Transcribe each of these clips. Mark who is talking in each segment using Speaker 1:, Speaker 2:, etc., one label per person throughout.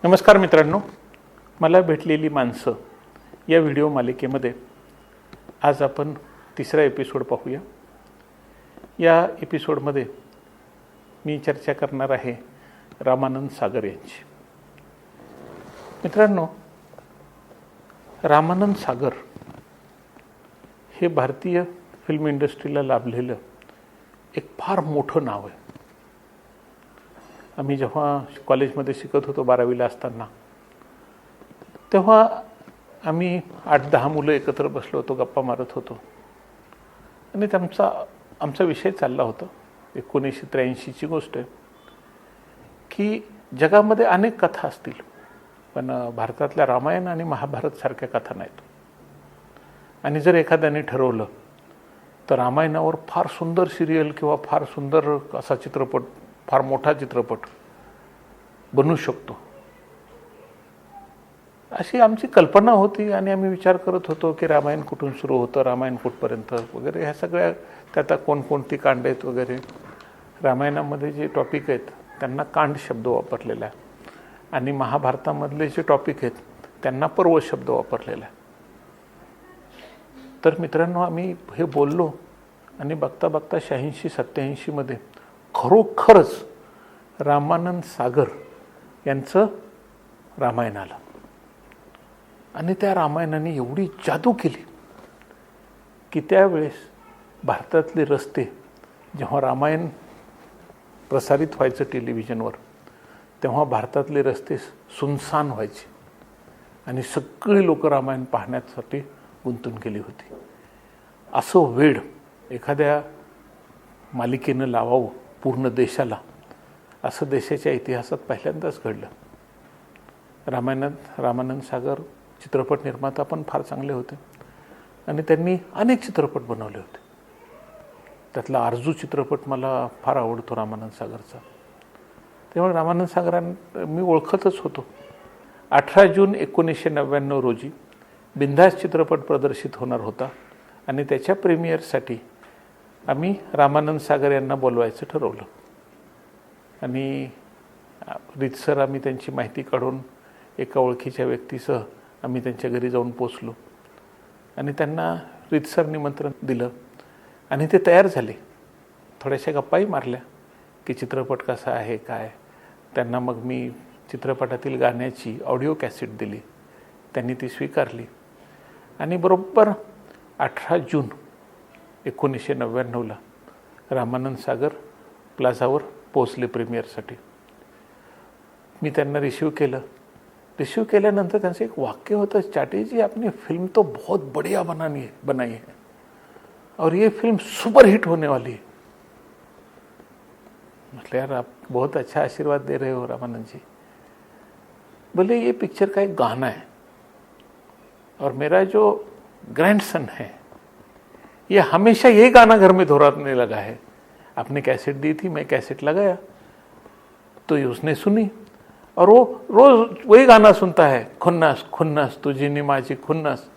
Speaker 1: नमस्कार मित्रांनो, मला भेटलेली माणसं या व्हिडिओ मालिकेमध्ये आज आपण तिसरा एपिसोड पाहूया. या एपिसोडमध्ये मी चर्चा करणार आहे रामानंद सागर यांची. मित्रांनो, रामानंद सागर हे भारतीय फिल्म इंडस्ट्रीला लाभलेलं एक फार मोठं नाव आहे. आम्ही जेव्हा कॉलेजमध्ये शिकत होतो 12वीला असताना, तेव्हा आम्ही 8-10 मुलं एकत्र बसलो होतो, गप्पा मारत होतो आणि आमचा विषय चालला होता. 1983ची गोष्ट आहे की जगामध्ये अनेक कथा असतील, पण भारतातल्या रामायण आणि महाभारत सारख्या कथा नाहीत. आणि जर एखाद्याने ठरवलं तर रामायणावर फार सुंदर सिरियल किंवा फार सुंदर असा चित्रपट, फार मोठा चित्रपट बनू शकतो, अशी आमची कल्पना होती. आणि आम्ही विचार करत होतो की रामायण कुठून सुरू होतं, रामायण कुठपर्यंत वगैरे, ह्या सगळ्या त्यात कोणकोणती कांड आहेत वगैरे. रामायणामध्ये जे टॉपिक आहेत त्यांना कांड शब्द वापरलेला आहे आणि महाभारतामधले जे टॉपिक आहेत त्यांना पर्व शब्द वापरलेला आहे. तर मित्रांनो, आम्ही हे बोललो आणि बघता बघता 86-87मध्ये खरोखरच रामानंद सागर यांचं रामायण आलं. आणि त्या रामायणाने एवढी जादू केली की त्यावेळेस भारतातले रस्ते, जेव्हा रामायण प्रसारित व्हायचं टेलिव्हिजनवर, तेव्हा भारतातले रस्ते सुनसान व्हायचे आणि सगळी लोक रामायण पाहण्यासाठी गुंतून गेली होती. असं वेळ एखाद्या मालिकेनं लावावं पूर्ण देशाला, असं देशाच्या इतिहासात पहिल्यांदाच घडलं. रामानंद सागर चित्रपट निर्माता पण फार चांगले होते आणि त्यांनी अनेक चित्रपट बनवले होते. त्यातला आरजू चित्रपट मला फार आवडतो रामानंद सागरचा. त्यामुळे रामानंद सागरांना मी ओळखतच होतो. 18 जून 1999 रोजी बिंदास चित्रपट प्रदर्शित होणार होता आणि त्याच्या प्रीमियरसाठी आम्ही रामानंद सागर यांना बोलवायचं ठरवलं. आणि रीतसर आम्ही त्यांची माहिती काढून एका ओळखीच्या व्यक्तीसह आम्ही त्यांच्या घरी जाऊन पोचलो आणि त्यांना रीतसर निमंत्रण दिलं आणि ते तयार झाले. थोड्याशा गप्पाही मारल्या की चित्रपट कसा आहे काय. त्यांना मग मी चित्रपटातील गाण्याची ऑडिओ कॅसेट दिली, त्यांनी ती स्वीकारली आणि बरोबर 18 जून 1999ला रामानंद सागर प्लाझावर पोचले प्रीमियरसाठी. मी त्यांना रिसीव्ह केल्यानंतर त्यांचं एक वाक्य होतं, चाटी जी आपने फिल्म तो बहुत बढ़िया बनाई है और ये फिल्म सुपर हिट होने वाली है. मतलब यार, आप बहुत अच्छा आशीर्वाद दे रहे हो रामानंद जी. बोले ये पिक्चर का एक गाना है और मेरा जो ग्रैंडसन है ये हमेशा ये गाना घर में दोहराने लगा है. आपने कैसेट दी थी, मैं कैसेट लगाया तो उसने सुनी और वो रोज वही गाना सुनता है, खुन्नस खुन्नस तुझी नी माझी खुन्नस.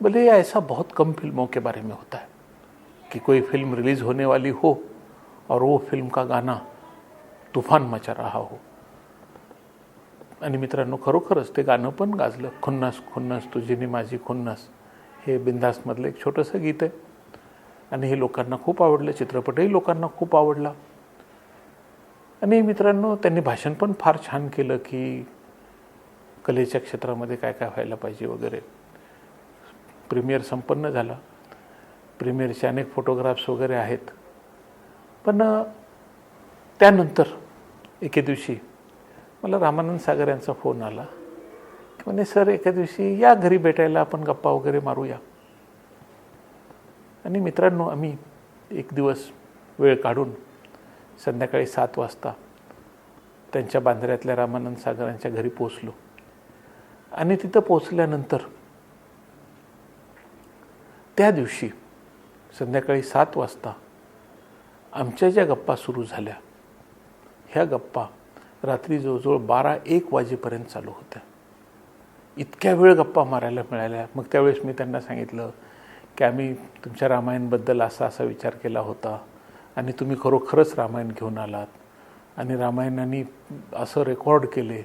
Speaker 1: बोले ये ऐसा बहुत कम फिल्मों के बारे में होता है कि कोई फिल्म रिलीज होने वाली हो और वो फिल्म का गाना तूफान मचा रहा हो. आणि मित्रांनो, खरोखरच ते गाणं पण गाजलं. खुन्नस खुन्नस तुझी नी माझी खुन्नस हे बिंदासमधलं एक छोटंसं गीत आहे आणि हे लोकांना खूप आवडलं. चित्रपटही लोकांना खूप आवडला. आणि मित्रांनो, त्यांनी भाषण पण फार छान केलं की कलेच्या क्षेत्रामध्ये काय काय व्हायला पाहिजे वगैरे. प्रीमियर संपन्न झाला. प्रीमियरचे अनेक फोटोग्राफ्स वगैरे आहेत. पण त्यानंतर एके दिवशी मला रामानंद सागर यांचा फोन आला की म्हणे, सर एका दिवशी या घरी भेटायला, आपण गप्पा वगैरे मारूया. आणि मित्रांनो, आम्ही एक दिवस वेळ काढून संध्याकाळी 7 वाजता त्यांच्या बांद्र्यातल्या रामानंद सागरांच्या घरी पोचलो. आणि तिथं पोचल्यानंतर त्या दिवशी संध्याकाळी 7 वाजता आमच्या ज्या गप्पा सुरू झाल्या, ह्या गप्पा रात्री जवळजवळ 12-1 वाजेपर्यंत चालू होत्या. इतक्या वेळ गप्पा मारायला मिळाल्या. मग त्यावेळेस मी त्यांना सांगितलं की आम्ही तुमच्या रामायणबद्दल असा विचार केला होता आणि तुम्ही खरोखरच रामायण घेऊन आलात आणि रामायणाने असं रेकॉर्ड केले,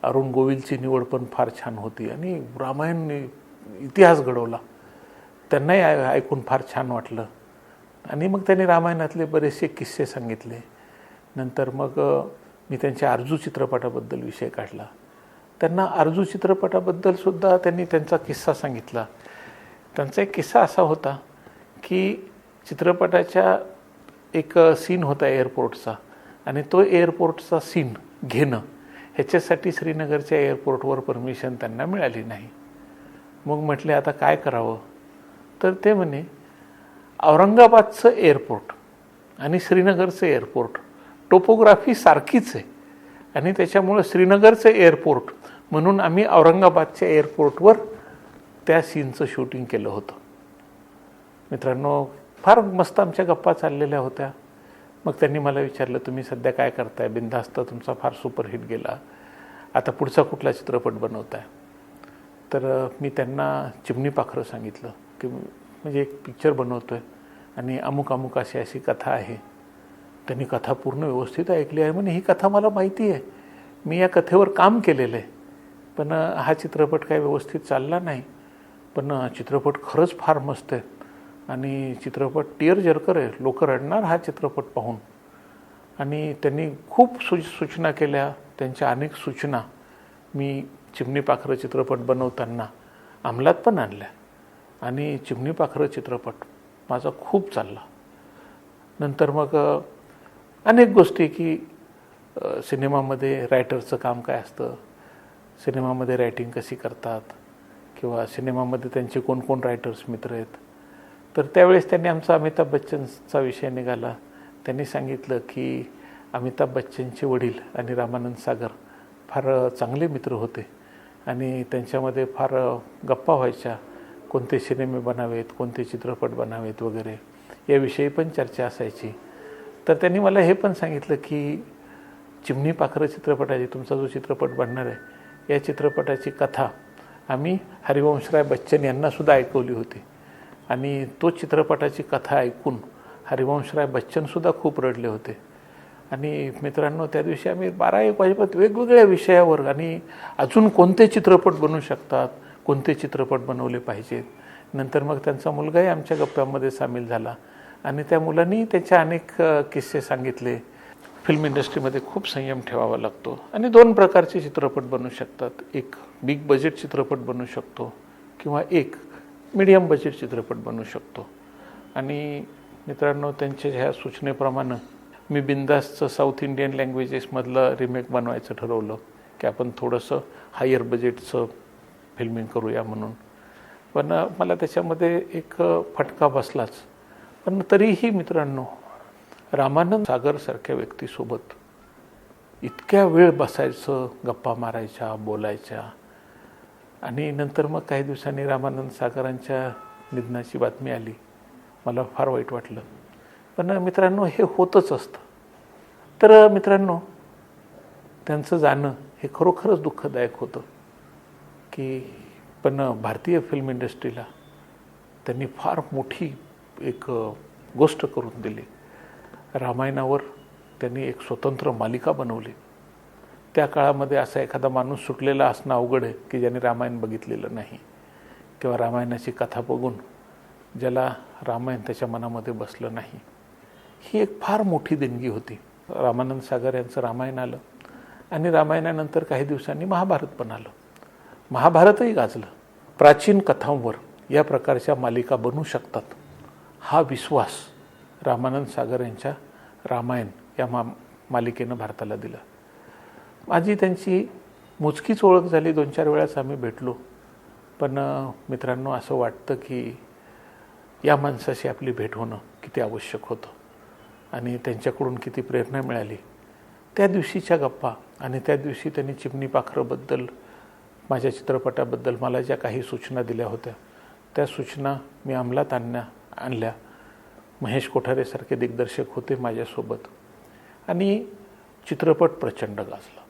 Speaker 1: अरुण गोविलची निवड पण फार छान होती आणि रामायण इतिहास घडवला. त्यांनाही ऐकून फार छान वाटलं आणि मग त्यांनी रामायणातले बरेचसे किस्से सांगितले. नंतर मग मी त्यांच्या आरजू चित्रपटाबद्दल विषय काढला. त्यांना आरजू चित्रपटाबद्दलसुद्धा त्यांनी त्यांचा किस्सा सांगितला. त्यांचा एक किस्सा असा होता की चित्रपटाच्या एक सीन होता एअरपोर्टचा आणि तो एअरपोर्टचा सीन घेणं ह्याच्यासाठी श्रीनगरच्या एअरपोर्टवर परमिशन त्यांना मिळाली नाही. मग म्हटले आता काय करावं, तर ते म्हणे औरंगाबादचं एअरपोर्ट आणि श्रीनगरचं एअरपोर्ट टोपोग्राफी सारखीच आहे आणि त्याच्यामुळं श्रीनगरचं एअरपोर्ट म्हणून आम्ही औरंगाबादच्या एअरपोर्टवर त्या सीनचं शूटिंग केलं होतं. मित्रांनो, फार मस्त आमच्या गप्पा चाललेल्या होत्या. मग त्यांनी मला विचारलं, तुम्ही सध्या काय करताय? बिनधास्त तुमचा फार सुपरहिट गेला, आता पुढचा कुठला चित्रपट बनवताय? तर मी त्यांना चिमणी पाखरं सांगितलं की म्हणजे एक पिक्चर बनवतोय आणि अमुक अमुक अशी अशी कथा आहे. त्यांनी कथा पूर्ण व्यवस्थित ऐकली आहे. म्हणे ही कथा मला माहिती आहे, मी या कथेवर काम केलेलं आहे, पण हा चित्रपट काय व्यवस्थित चालला नाही. पण चित्रपट खरंच फार मस्त आहे आणि चित्रपट टिअर जर्कर आहे, लोक रडणार हा चित्रपट पाहून. आणि त्यांनी खूप सूचना केल्या. त्यांच्या अनेक सूचना मी चिमणी पाखरं चित्रपट बनवताना अंमलात पण आणल्या आणि चिमणी पाखरं चित्रपट माझा खूप चालला. नंतर मग अनेक गोष्टी की सिनेमामध्ये रायटरचं काम काय असतं, सिनेमामध्ये रायटिंग कशी करतात किंवा सिनेमामध्ये त्यांचे कोण कोण रायटर्स मित्र आहेत. तर त्यावेळेस त्यांनी आमचा अमिताभ बच्चनचा विषय निघाला. त्यांनी सांगितलं की अमिताभ बच्चनचे वडील आणि रामानंद सागर फार चांगले मित्र होते आणि त्यांच्यामध्ये फार गप्पा व्हायच्या, कोणते सिनेमे बनावेत, कोणते चित्रपट बनावेत वगैरे याविषयी पण चर्चा असायची. तर त्यांनी मला हे पण सांगितलं की चिमणी पाखरं चित्रपटाची, तुमचा जो चित्रपट बनणार आहे या चित्रपटाची कथा आम्ही हरिवंशराय बच्चन यांनासुद्धा ऐकवली होती आणि तो चित्रपटाची कथा ऐकून हरिवंशराय बच्चनसुद्धा खूप रडले होते. आणि मित्रांनो, त्या दिवशी आम्ही 12-1 वाजेपर्यंत वेगवेगळ्या विषयावर आणि अजून कोणते चित्रपट बनू शकतात, कोणते चित्रपट बनवले पाहिजेत. नंतर मग त्यांचा मुलगाही आमच्या गप्प्यामध्ये सामील झाला आणि त्या मुलांनी त्याचे अनेक किस्से सांगितले. फिल्म इंडस्ट्रीमध्ये खूप संयम ठेवावा लागतो आणि 2 प्रकारचे चित्रपट बनू शकतात. एक बिग बजेट चित्रपट बनू शकतो किंवा एक मीडियम बजेट चित्रपट बनू शकतो. आणि मित्रांनो, त्यांच्या ह्या सूचनेप्रमाणे मी बिंदासचं साऊथ इंडियन लँग्वेजेसमधलं रिमेक बनवायचं ठरवलं की आपण थोडंसं हायर बजेटचं फिल्मिंग करूया म्हणून. पण मला त्याच्यामध्ये एक फटका बसलाच. पण तरीही मित्रांनो, रामानंद सागरसारख्या व्यक्तीसोबत इतक्या वेळ बसायचं, गप्पा मारायच्या, बोलायच्या. आणि नंतर मग काही दिवसांनी रामानंद सागरांच्या निधनाची बातमी आली. मला फार वाईट वाटलं. पण मित्रांनो, हे होतच असतं. तर मित्रांनो, त्यांचं जाणं हे खरोखरच दुःखदायक होतं की पण भारतीय फिल्म इंडस्ट्रीला त्यांनी फार मोठी एक गोष्ट करून दिली. रामायणावर त्यांनी एक स्वतंत्र मालिका बनवली. त्या काळामध्ये असा एखादा माणूस सुटलेला असणं अवघड आहे की ज्याने रामायण बघितलेलं नाही किंवा रामायणाची कथा बघून ज्याला रामायण त्याच्या मनामध्ये बसलं नाही. ही एक फार मोठी देणगी होती. रामानंद सागर यांचं रामायण आलं आणि रामायणानंतर काही दिवसांनी महाभारत पण आलं. महाभारतही गाजलं. प्राचीन कथांवर या प्रकारच्या मालिका बनू शकतात हा विश्वास रामानंद सागर यांच्या रामायण या मालिकेनं भारताला दिला. माझी त्यांची मोजकीच ओळख झाली, 2-4 वेळाच आम्ही भेटलो. पण मित्रांनो, असं वाटतं की या माणसाशी आपली भेट होणं किती आवश्यक होतं आणि त्यांच्याकडून किती प्रेरणा मिळाली. त्या दिवशीच्या गप्पा आणि त्या दिवशी त्यांनी चिमणी पाखरंबद्दल, माझ्या चित्रपटाबद्दल मला ज्या काही सूचना दिल्या होत्या त्या सूचना मी अंमलात आणल्या. महेश कोठारेसारखे दिग्दर्शक होते माझ्यासोबत आणि चित्रपट प्रचंड गाजला.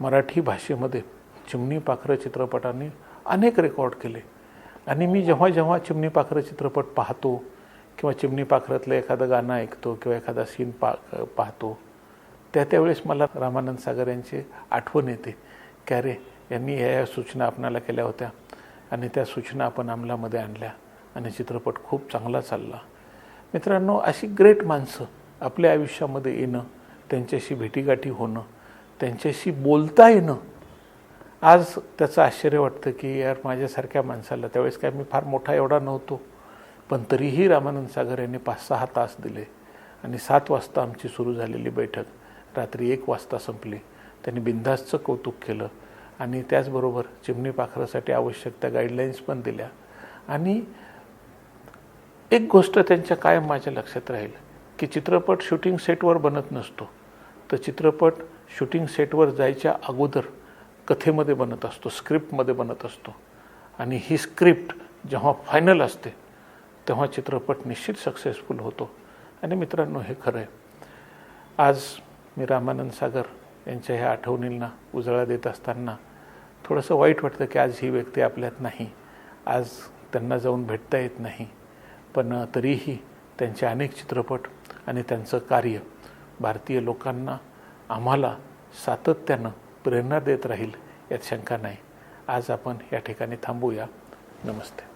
Speaker 1: मराठी भाषेमध्ये चिमणी पाखरं चित्रपटाने अनेक रेकॉर्ड केले आणि मी जेव्हा जेव्हा चिमणी पाखरं चित्रपट पाहतो किंवा चिमणी पाखरातलं एखादं गाणं ऐकतो किंवा एखादा सीन पाहतो त्यावेळेस मला रामानंद सागर यांची आठवण येते की अरे यांनी या सूचना आपणाला केल्या होत्या आणि त्या सूचना आपण अंमलामध्ये आणल्या आणि चित्रपट खूप चांगला चालला. मित्रांनो, अशी ग्रेट माणसं आपल्या आयुष्यामध्ये येणं, त्यांच्याशी भेटीगाठी होणं, त्यांच्याशी बोलता येणं, आज त्याचं आश्चर्य वाटतं की यार माझ्यासारख्या माणसाला, त्यावेळेस काय मी फार मोठा एवढा नव्हतो, पण तरीही रामानंद सागर यांनी 5-6 तास दिले आणि 7 वाजता आमची सुरू झालेली बैठक रात्री 1 वाजता संपली. त्यांनी बिनधास्तचं कौतुक केलं आणि त्याचबरोबर चिमणी पाखरासाठी आवश्यक त्या गाईडलाईन्स पण दिल्या. आणि एक गोष्ट त्यांच्या कायम माझ्या लक्षात राहील की चित्रपट शूटिंग सेटवर बनत नसतो, तर चित्रपट शूटिंग सेटवर जायच्या अगोदर कथेमध्ये बनत असतो, स्क्रिप्टमध्ये बनत असतो. आणि ही स्क्रिप्ट जेव्हा फायनल असते तेव्हा चित्रपट निश्चित सक्सेसफुल होतो. आणि मित्रांनो, हे खरं आहे. आज मी रामानंद सागर यांच्या ह्या आठवणींना उजाळा देत असताना थोडंसं वाईट वाटतं की आज ही व्यक्ती आपल्यात नाही, आज त्यांना जाऊन भेटता येत नाही. पण तरीही त्यांचे अनेक चित्रपट आणि त्यांचं कार्य भारतीय लोकांना, आम्हाला सातत्यानं प्रेरणा देत राहील यात शंका नाही. आज आपण या ठिकाणी थांबूया. नमस्ते.